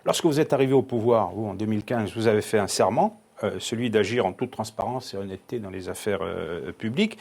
Lorsque vous êtes arrivé au pouvoir, vous, en 2015, vous avez fait un serment, celui d'agir en toute transparence et honnêteté dans les affaires publiques.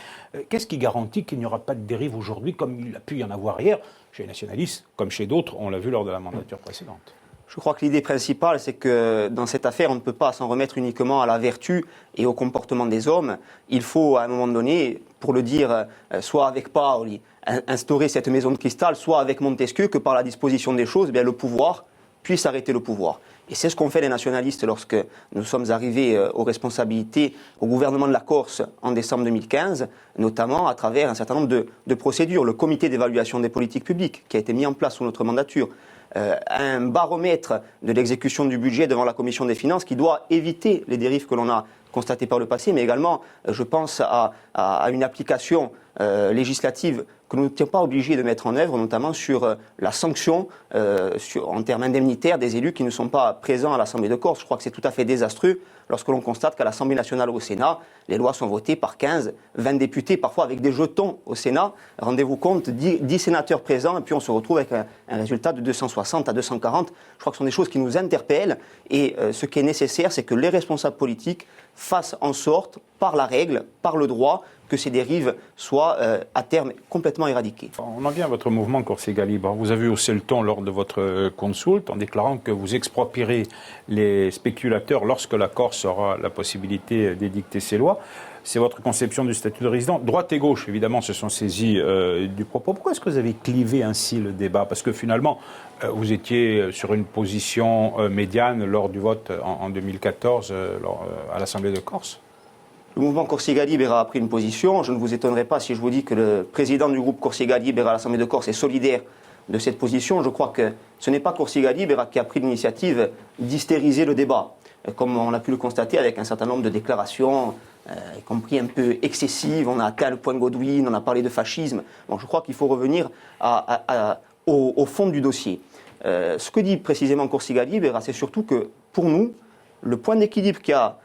Qu'est-ce qui garantit qu'il n'y aura pas de dérive aujourd'hui, comme il a pu y en avoir hier, chez les nationalistes, comme chez d'autres, on l'a vu lors de la mandature précédente? Je crois que l'idée principale, c'est que dans cette affaire, on ne peut pas s'en remettre uniquement à la vertu et au comportement des hommes. Il faut, à un moment donné, pour le dire, soit avec Paoli, instaurer cette maison de cristal, soit avec Montesquieu, que par la disposition des choses, le pouvoir puisse arrêter le pouvoir. Et c'est ce qu'ont fait les nationalistes lorsque nous sommes arrivés aux responsabilités au gouvernement de la Corse en décembre 2015, notamment à travers un certain nombre de procédures. Le comité d'évaluation des politiques publiques qui a été mis en place sous notre mandature, un baromètre de l'exécution du budget devant la Commission des finances qui doit éviter les dérives que l'on a constatées par le passé, mais également, je pense à une application législative que nous n'étions pas obligés de mettre en œuvre, notamment sur la sanction en termes indemnitaires des élus qui ne sont pas présents à l'Assemblée de Corse. Je crois que c'est tout à fait désastreux lorsque l'on constate qu'à l'Assemblée nationale ou au Sénat, les lois sont votées par 15, 20 députés, parfois avec des jetons au Sénat. Rendez-vous compte, 10 sénateurs présents, et puis on se retrouve avec un résultat de 260 à 240. Je crois que ce sont des choses qui nous interpellent, et ce qui est nécessaire, c'est que les responsables politiques fassent en sorte, par la règle, par le droit, que ces dérives soient à terme complètement éradiquées. On en vient à votre mouvement Corsica Libre. Vous avez haussé le ton lors de votre consulte en déclarant que vous expropierez les spéculateurs lorsque la Corse aura la possibilité d'édicter ses lois. C'est votre conception du statut de résident. Droite et gauche, évidemment, se sont saisis du propos. Pourquoi est-ce que vous avez clivé ainsi le débat? Parce que finalement, vous étiez sur une position médiane lors du vote en 2014 à l'Assemblée de Corse. Le mouvement Corsica Libre a pris une position. Je ne vous étonnerai pas si je vous dis que le président du groupe Corsica Libre à l'Assemblée de Corse est solidaire de cette position. Je crois que ce n'est pas Corsica Libre qui a pris l'initiative d'hystériser le débat, comme on a pu le constater avec un certain nombre de déclarations, y compris un peu excessives. On a atteint le point Godwin, on a parlé de fascisme. Bon, je crois qu'il faut revenir au fond du dossier. Ce que dit précisément Corsica Libre, c'est surtout que, pour nous, le point d'équilibre qui a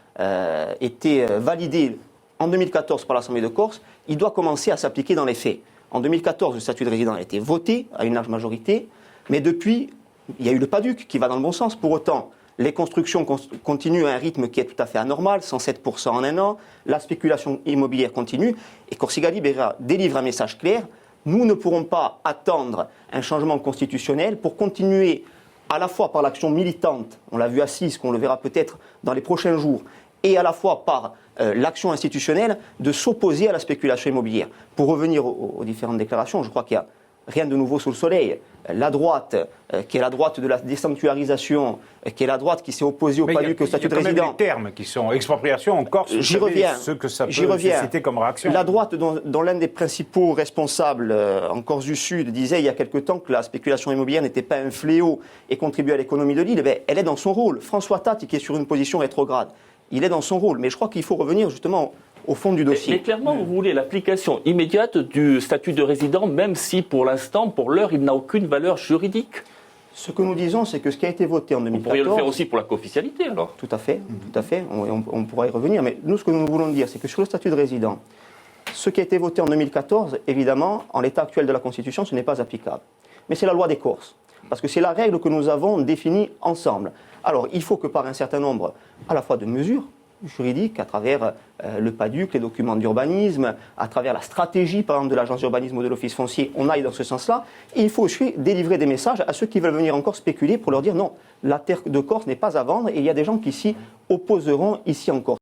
été validé en 2014 par l'Assemblée de Corse, il doit commencer à s'appliquer dans les faits. En 2014, le statut de résident a été voté à une large majorité, mais depuis, il y a eu le PADUC qui va dans le bon sens. Pour autant, les constructions continuent à un rythme qui est tout à fait anormal, 107% en un an, la spéculation immobilière continue, et Corsica Libre délivre un message clair: nous ne pourrons pas attendre un changement constitutionnel pour continuer à la fois par l'action militante, on l'a vu à Sis, qu'on le verra peut-être dans les prochains jours, et à la fois par l'action institutionnelle, de s'opposer à la spéculation immobilière. Pour revenir aux différentes déclarations, je crois qu'il n'y a rien de nouveau sous le soleil. La droite, qui est la droite de la désanctuarisation, qui est la droite qui s'est opposée au PADUC, au statut de résident. Il y a quand même des termes qui sont expropriation en Corse. J'y reviens. Ce que ça peut susciter comme réaction. La droite, dont l'un des principaux responsables en Corse du Sud disait il y a quelque temps que la spéculation immobilière n'était pas un fléau et contribuait à l'économie de l'île, elle est dans son rôle. François Tatte, qui est sur une position rétrograde, il est dans son rôle. Mais je crois qu'il faut revenir justement au fond du dossier. Mais clairement, vous voulez l'application immédiate du statut de résident, même si pour l'instant, pour l'heure, il n'a aucune valeur juridique. Ce que nous disons, c'est que ce qui a été voté en 2014... Vous pourriez le faire aussi pour la co-officialité, alors. Tout à fait, on pourra y revenir. Mais nous, ce que nous voulons dire, c'est que sur le statut de résident, ce qui a été voté en 2014, évidemment, en l'état actuel de la Constitution, ce n'est pas applicable. Mais c'est la loi des Corses, parce que c'est la règle que nous avons définie ensemble. Alors, il faut que par un certain nombre, à la fois de mesures juridiques, à travers le PADUC, les documents d'urbanisme, à travers la stratégie, par exemple, de l'agence d'urbanisme ou de l'office foncier, on aille dans ce sens-là. Et il faut aussi délivrer des messages à ceux qui veulent venir encore spéculer pour leur dire non, la terre de Corse n'est pas à vendre et il y a des gens qui s'y opposeront ici en Corse.